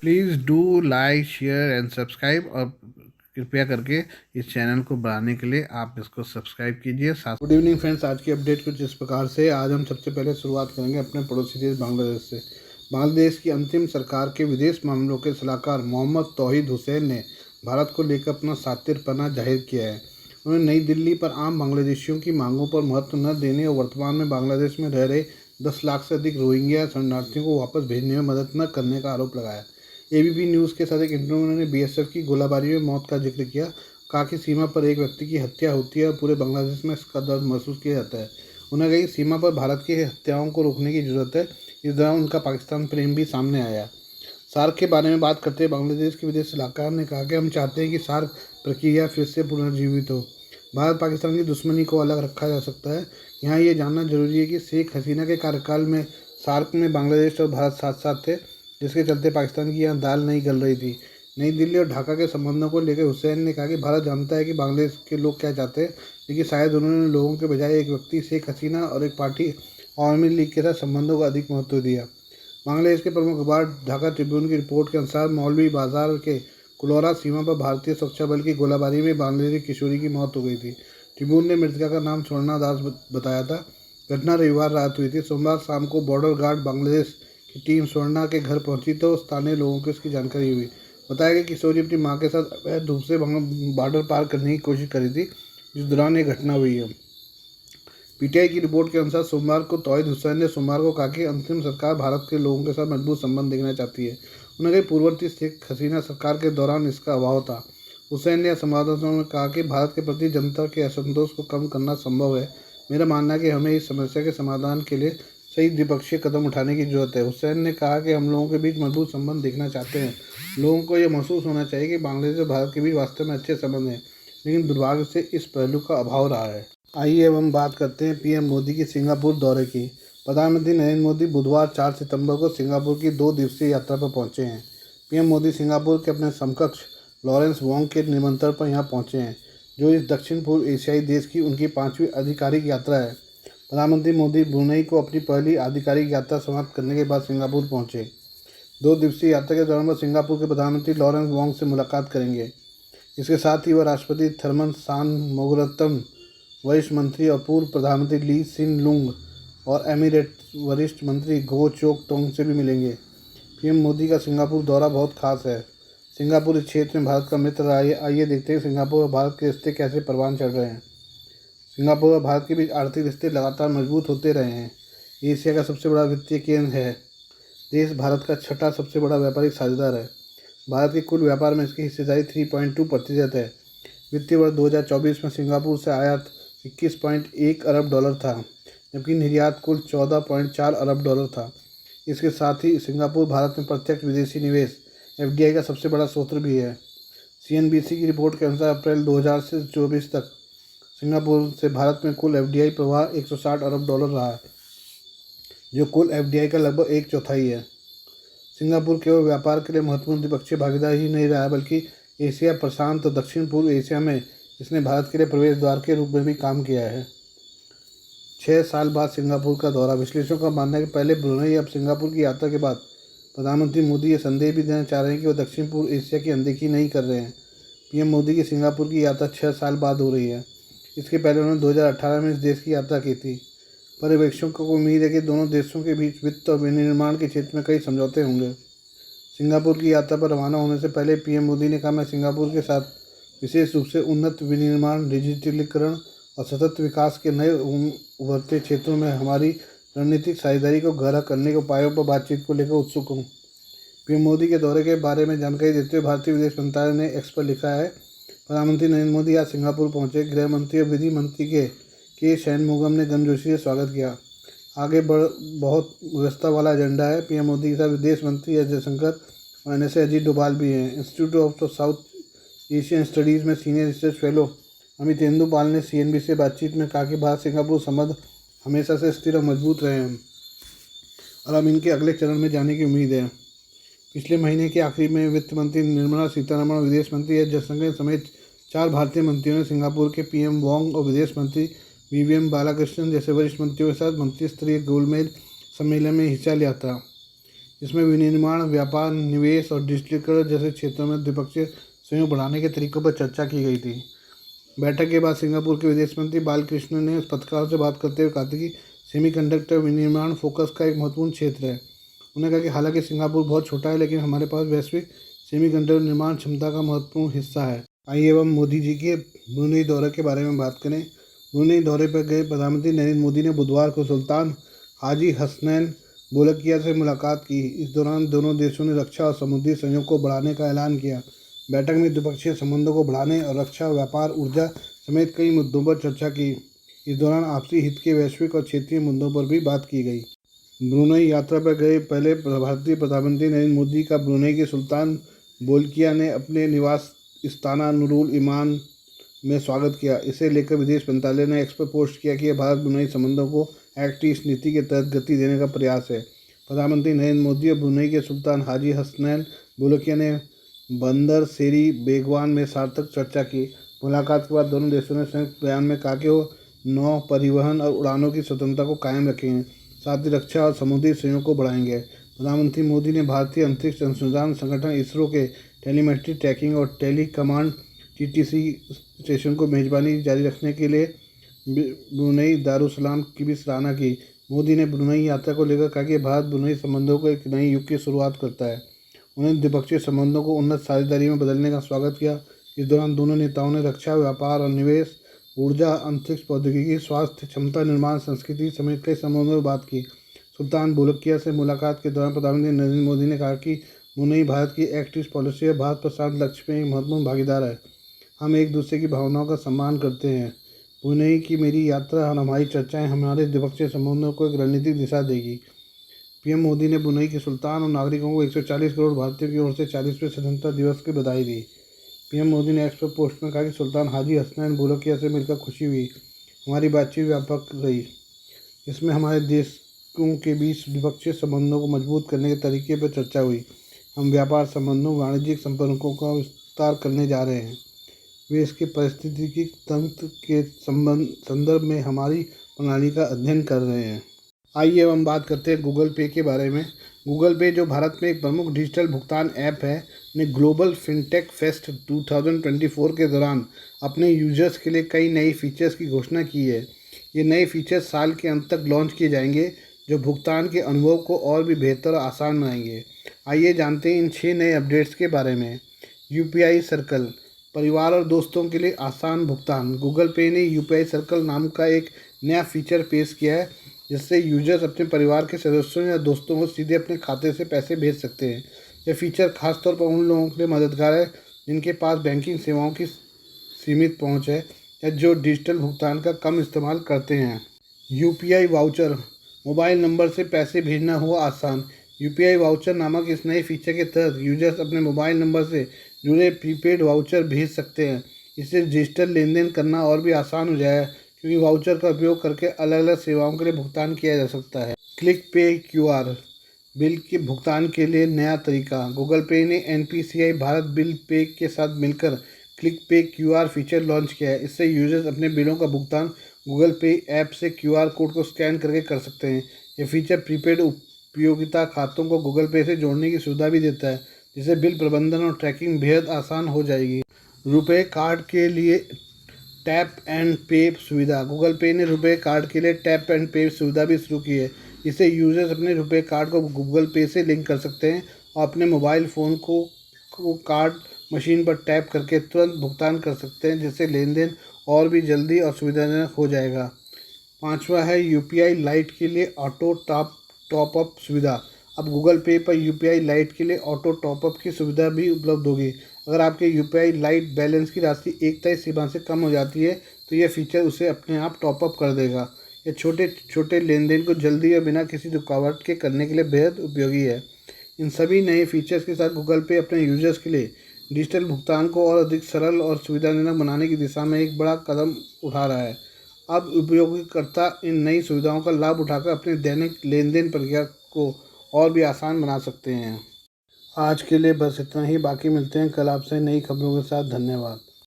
Please do like share and subscribe, और कृपया करके इस चैनल को बढ़ाने के लिए आप इसको सब्सक्राइब कीजिए। साथ गुड इवनिंग फ्रेंड्स, आज की अपडेट कुछ इस प्रकार से। आज हम सबसे पहले शुरुआत करेंगे अपने पड़ोसी देश बांग्लादेश से। बांग्लादेश की अंतिम सरकार के विदेश मामलों के सलाहकार मोहम्मद तौहीद हुसैन ने भारत को लेकर अपना सातिरपना जाहिर किया है। उन्होंने नई दिल्ली पर आम बांग्लादेशियों की मांगों पर महत्व न देने और वर्तमान में बांग्लादेश में रह रहे 10 लाख से अधिक रोहिंग्या शरणार्थियों को वापस भेजने में मदद न करने का आरोप लगाया। एबीपी न्यूज़ के साथ एक इंटरव्यू में उन्होंने बीएसएफ की गोलाबारी में मौत का जिक्र किया। कहा कि सीमा पर एक व्यक्ति की हत्या होती है और पूरे बांग्लादेश में इसका दर्द महसूस किया जाता है। उन्होंने कहा कि सीमा पर भारत की हत्याओं को रोकने की जरूरत है। इस दौरान उनका पाकिस्तान प्रेम भी सामने आया। सार्क के बारे में बात करते हुए बांग्लादेश के विदेश सलाहकार ने कहा कि हम चाहते हैं कि सार्क प्रक्रिया फिर से पुनर्जीवित हो। भारत पाकिस्तान की दुश्मनी को अलग रखा जा सकता है। यहाँ ये जानना जरूरी है कि शेख हसीना के कार्यकाल में सार्क में बांग्लादेश और भारत साथ साथ थे, जिसके चलते पाकिस्तान की यहाँ दाल नहीं गल रही थी। नई दिल्ली और ढाका के संबंधों को लेकर हुसैन ने कहा कि भारत जानता है कि बांग्लादेश के लोग क्या चाहते हैं, लेकिन शायद उन्होंने लोगों के बजाय एक व्यक्ति शेख हसीना और एक पार्टी अवामी लीग के साथ संबंधों को अधिक महत्व दिया। बांग्लादेश के प्रमुख अखबार ढाका ट्रिब्यून की रिपोर्ट के अनुसार मौलवी बाजार के कुलौरा सीमा पर भारतीय सुरक्षा बल की गोलाबारी में बांग्लादेशी किशोरी की मौत हो गई थी। ट्रिब्यून ने मृतका का नाम स्वर्णा दास बताया था। घटना रविवार रात हुई थी। सोमवार शाम को बॉर्डर गार्ड बांग्लादेश की टीम स्वर्णा के घर पहुंची तो स्थानीय लोगों को इसकी जानकारी हुई। बताया गया कि किशोरी अपनी मां के साथ अवैध रूप से बॉर्डर पार करने की कोशिश करी थी, जिस दौरान ये घटना हुई है। पीटीआई की रिपोर्ट के अनुसार सोमवार को तौहीद हुसैन ने सोमवार को कहा कि अंतिम सरकार भारत के लोगों के साथ मजबूत संबंध देखना चाहती है। उन्होंने कहा पूर्ववर्ती शेख हसीना सरकार के दौरान इसका अभाव था। हुसैन ने संवाददाताओं में कहा कि भारत के प्रति जनता के असंतोष को कम करना संभव है। मेरा मानना है कि हमें इस समस्या के समाधान के लिए सही द्विपक्षीय कदम उठाने की जरूरत है। हुसैन ने कहा कि हम लोगों के बीच मजबूत संबंध देखना चाहते हैं। लोगों को यह महसूस होना चाहिए कि बांग्लादेश और भारत के बीच वास्तव में अच्छे संबंध हैं, लेकिन दुर्भाग्य से इस पहलू का अभाव रहा है। आइए अब हम बात करते हैं पीएम मोदी के सिंगापुर दौरे की। प्रधानमंत्री नरेंद्र मोदी बुधवार 4 सितंबर को सिंगापुर की 2 दिवसीय यात्रा पर पहुंचे हैं। पीएम मोदी सिंगापुर के अपने समकक्ष लॉरेंस वोंग के निमंत्रण पर यहां पहुंचे हैं, जो इस दक्षिण पूर्व एशियाई देश की उनकी 5वीं आधिकारिक यात्रा है। प्रधानमंत्री मोदी ब्रुनई को अपनी पहली आधिकारिक यात्रा समाप्त करने के बाद सिंगापुर पहुंचे। 2 दिवसीय यात्रा के दौरान वह सिंगापुर के प्रधानमंत्री लॉरेंस वोंग से मुलाकात करेंगे। इसके साथ ही वह राष्ट्रपति थर्मन शानमुगारत्नम, वरिष्ठ मंत्री और पूर्व प्रधानमंत्री ली सिन लुंग और एमिरेट्स वरिष्ठ मंत्री गो चोक टोंग से भी मिलेंगे। पीएम मोदी का सिंगापुर दौरा बहुत खास है। सिंगापुर इस क्षेत्र में भारत का मित्र रहा है। आइए देखते हैं सिंगापुर और भारत के रिश्ते कैसे परवान चढ़ रहे हैं। सिंगापुर और भारत के बीच आर्थिक रिश्ते लगातार मजबूत होते रहे हैं। एशिया का सबसे बड़ा वित्तीय केंद्र है। देश भारत का छठा सबसे बड़ा व्यापारिक साझेदार है। भारत के कुल व्यापार में इसकी हिस्सेदारी 3.2% है। वित्तीय वर्ष 2024 में सिंगापुर से आयात 21.1 अरब डॉलर था, जबकि निर्यात कुल 14.4 अरब डॉलर था। इसके साथ ही सिंगापुर भारत में प्रत्यक्ष विदेशी निवेश एफडीआई का सबसे बड़ा स्रोत भी है। सीएनबीसी की रिपोर्ट के अनुसार अप्रैल 2000 से 24 तक सिंगापुर से भारत में कुल एफडीआई प्रवाह 160 अरब डॉलर रहा है, जो कुल एफडीआई का लगभग 1/4 है। सिंगापुर केवल व्यापार के लिए महत्वपूर्ण द्विपक्षीय भागीदार ही नहीं रहा है, बल्कि एशिया प्रशांत और दक्षिण पूर्व एशिया में इसने भारत के लिए प्रवेश द्वार के रूप में भी काम किया है। 6 साल बाद सिंगापुर का दौरा। विश्लेषकों का मानना है कि पहले ब्रुनई, अब सिंगापुर की यात्रा के बाद प्रधानमंत्री मोदी ये संदेश भी देना चाह रहे हैं कि वो दक्षिण पूर्व एशिया की अनदेखी नहीं कर रहे हैं। पीएम मोदी की सिंगापुर की यात्रा 6 साल बाद हो रही है। इसके पहले उन्होंने 2018 में इस देश की यात्रा की थी। पर्यवेक्षकों को उम्मीद है कि दोनों देशों के बीच वित्त और विनिर्माण के क्षेत्र में कई समझौते होंगे। सिंगापुर की यात्रा पर रवाना होने से पहले पीएम मोदी ने कहा, मैं सिंगापुर के साथ विशेष रूप से उन्नत विनिर्माण, डिजिटलीकरण और सतत विकास के नए उभरते क्षेत्रों में हमारी रणनीतिक साझेदारी को गहरा करने के उपायों पर बातचीत को लेकर उत्सुक हूँ। पीएम मोदी के दौरे के बारे में जानकारी देते हुए भारतीय विदेश मंत्रालय ने एक्स पर लिखा है, प्रधानमंत्री नरेंद्र मोदी आज सिंगापुर पहुंचे। गृह मंत्री और विधि मंत्री के शैनमुगम ने गर्मजोशी से स्वागत किया। आगे बहुत व्यवस्था वाला एजेंडा है। पीएम मोदी के साथ विदेश मंत्री एस जयशंकर और एनएसए अजीत डोभाल भी हैं। Institute of south Asian studies में सीनियर रिसर्च फेलो अमितेंदु पाल ने सीएनबीसी से बातचीत में कहा कि भारत सिंगापुर संबंध हमेशा से स्थिर और मजबूत रहे हैं और अब इनके अगले चरण में जाने की उम्मीद है। पिछले महीने के आखिरी में वित्त मंत्री निर्मला सीतारमण और विदेश मंत्री एस जयशंकर समेत 4 भारतीय मंत्रियों ने सिंगापुर के पीएम वोंग और विदेश मंत्री वीवीएम बालाकृष्णन जैसे वरिष्ठ मंत्रियों के साथ मंत्री स्तरीय गोलमेज सम्मेलन में हिस्सा लिया था। इसमें विनिर्माण, व्यापार, निवेश और डिजिटलीकरण जैसे क्षेत्रों में द्विपक्षीय सहयोग बढ़ाने के तरीकों पर चर्चा की गई थी। बैठक के बाद सिंगापुर के विदेश मंत्री बालकृष्णन ने पत्रकारों से बात करते हुए कहा था कि सेमीकंडक्टर विनिर्माण फोकस का एक महत्वपूर्ण क्षेत्र है। उन्होंने कहा कि हालांकि सिंगापुर बहुत छोटा है, लेकिन हमारे पास वैश्विक सेमीकंडक्टर निर्माण क्षमता का महत्वपूर्ण हिस्सा है। आइए अब हम मोदी जी के ब्रुनेई दौरे के बारे में बात करें। ब्रुनेई दौरे पर गए प्रधानमंत्री नरेंद्र मोदी ने बुधवार को सुल्तान हाजी हसनैन बोलकिया से मुलाकात की। इस दौरान दोनों देशों ने रक्षा और समुद्री सहयोग को बढ़ाने का ऐलान किया। बैठक में द्विपक्षीय संबंधों को बढ़ाने और रक्षा, व्यापार, ऊर्जा समेत कई मुद्दों पर चर्चा की। इस दौरान आपसी हित के वैश्विक और क्षेत्रीय मुद्दों पर भी बात की गई। ब्रुनेई यात्रा पर गए पहले भारतीय प्रधानमंत्री नरेंद्र मोदी का ब्रुनेई के सुल्तान बोलकिया ने अपने निवास इस्ताना नुरुल इमान में स्वागत किया। इसे लेकर विदेश मंत्रालय ने एक्स पर पोस्ट किया कि यह भारत ब्रुनेई संबंधों को एक्ट ईस्ट नीति के तहत गति देने का प्रयास है। प्रधानमंत्री नरेंद्र मोदी और ब्रुनेई के सुल्तान हाजी हसनैन बोलकिया ने बंदर सेरी बेगवान में सार्थक चर्चा की। मुलाकात के बाद दोनों देशों ने संयुक्त बयान में कहा कि वो नौ परिवहन और उड़ानों की स्वतंत्रता को कायम रखेंगे, साथ ही रक्षा और समुद्री सहयोग को बढ़ाएंगे। प्रधानमंत्री मोदी ने भारतीय अंतरिक्ष अनुसंधान संगठन इसरो के टेलीमेट्री ट्रैकिंग और टेली कमांड TTC स्टेशन को मेजबानी जारी रखने के लिए ब्रुनेई दारुसलाम की भी सराहना की। मोदी ने ब्रुनेई यात्रा को लेकर कहा कि भारत ब्रुनेई संबंधों को एक नई युग की शुरुआत करता है। उन्होंने द्विपक्षीय संबंधों को उन्नत साझेदारी में बदलने का स्वागत किया। इस दौरान दोनों नेताओं ने रक्षा, व्यापार और निवेश, ऊर्जा, अंतरिक्ष प्रौद्योगिकी, स्वास्थ्य, क्षमता निर्माण, संस्कृति समेत कई संबंधों में बात की। सुल्तान बोलकिया से मुलाकात के दौरान प्रधानमंत्री नरेंद्र मोदी ने कहा कि ब्रुनेई भारत की एक्ट ईस्ट पॉलिसी और भारत प्रशांत लक्ष्य में एक महत्वपूर्ण भागीदार है। हम एक दूसरे की भावनाओं का सम्मान करते हैं। ब्रुनेई की मेरी यात्रा और हमारी चर्चाएं हमारे द्विपक्षीय संबंधों को एक रणनीतिक दिशा देगी। पीएम मोदी ने ब्रुनेई के सुल्तान और नागरिकों को 140 करोड़ भारतीयों की ओर से 40वें स्वतंत्रता दिवस की बधाई दी। पीएम मोदी ने एक्स पर पोस्ट में कहा कि सुल्तान हाजी हसनैन बोलकिया से मिलकर खुशी हुई। हमारी बातचीत व्यापक रही। इसमें हमारे देशों के बीच द्विपक्षीय संबंधों को मजबूत करने के तरीके पर चर्चा हुई। हम व्यापार संबंधों, वाणिज्यिक संपर्कों का विस्तार करने जा रहे हैं। वे इसके पारिस्थितिकी तंत्र के संदर्भ में हमारी प्रणाली का अध्ययन कर रहे हैं। आइए अब हम बात करते हैं गूगल पे के बारे में। गूगल पे, जो भारत में एक प्रमुख डिजिटल भुगतान ऐप है, ने ग्लोबल फिनटेक फेस्ट 2024 के दौरान अपने यूजर्स के लिए कई नई फीचर्स की घोषणा की है। ये नए फीचर्स साल के अंत तक लॉन्च किए जाएंगे, जो भुगतान के अनुभव को और भी बेहतर और आसान बनाएंगे। आइए जानते हैं इन 6 नए अपडेट्स के बारे में। UPI सर्कल, परिवार और दोस्तों के लिए आसान भुगतान। गूगल पे ने UPI सर्कल नाम का एक नया फीचर पेश किया है, जिससे यूजर्स अपने परिवार के सदस्यों या दोस्तों को सीधे अपने खाते से पैसे भेज सकते हैं। यह फीचर खासतौर पर उन लोगों के लिए मददगार है जिनके पास बैंकिंग सेवाओं की सीमित पहुंच है या जो डिजिटल भुगतान का कम इस्तेमाल करते हैं। UPI वाउचर, मोबाइल नंबर से पैसे भेजना हुआ आसान। UPI वाउचर नामक इस नए फीचर के तहत यूजर्स अपने मोबाइल नंबर से जुड़े प्रीपेड वाउचर भेज सकते हैं। इससे डिजिटल लेन देन करना और भी आसान हो जाएगा, क्योंकि वाउचर का उपयोग करके अलग अलग सेवाओं के लिए भुगतान किया जा सकता है। क्लिक पे QR, बिल के भुगतान के लिए नया तरीका। गूगल पे ने NPCI भारत बिल पे के साथ मिलकर क्लिक पे QR फीचर लॉन्च किया है। इससे यूजर्स अपने बिलों का भुगतान गूगल पे ऐप से QR कोड को स्कैन करके कर सकते हैं। यह फीचर प्रीपेड उपयोगिता खातों को गूगल पे से जोड़ने की सुविधा भी देता है, जिससे बिल प्रबंधन और ट्रैकिंग बेहद आसान हो जाएगी। रुपे कार्ड के लिए टैप एंड पे सुविधा। गूगल पे ने रुपे कार्ड के लिए टैप एंड पे सुविधा भी शुरू की है। इससे यूजर्स अपने रुपे कार्ड को गूगल पे से लिंक कर सकते हैं और अपने मोबाइल फ़ोन को कार्ड मशीन पर टैप करके तुरंत भुगतान कर सकते हैं, जिससे लेन देन और भी जल्दी और सुविधाजनक हो जाएगा। 5वां है UPI लाइट के लिए ऑटो टॉप अप सुविधा। अब गूगल पे पर UPI लाइट के लिए ऑटो टॉपअप की सुविधा भी उपलब्ध होगी। अगर आपके UPI लाइट बैलेंस की राशि एक तय सीमा से कम हो जाती है, तो यह फीचर उसे अपने आप टॉपअप कर देगा। यह छोटे छोटे लेन देन को जल्दी और बिना किसी रुकावट के करने के लिए बेहद उपयोगी है। इन सभी नए फीचर्स के साथ गूगल पे अपने यूजर्स के लिए डिजिटल भुगतान को और अधिक सरल और सुविधाजनक बनाने की दिशा में एक बड़ा कदम उठा रहा है। अब उपयोगकर्ता इन नई सुविधाओं का लाभ उठाकर अपने दैनिक लेन देन प्रक्रिया को और भी आसान बना सकते हैं। आज के लिए बस इतना ही। बाकी मिलते हैं कल आपसे नई खबरों के साथ। धन्यवाद।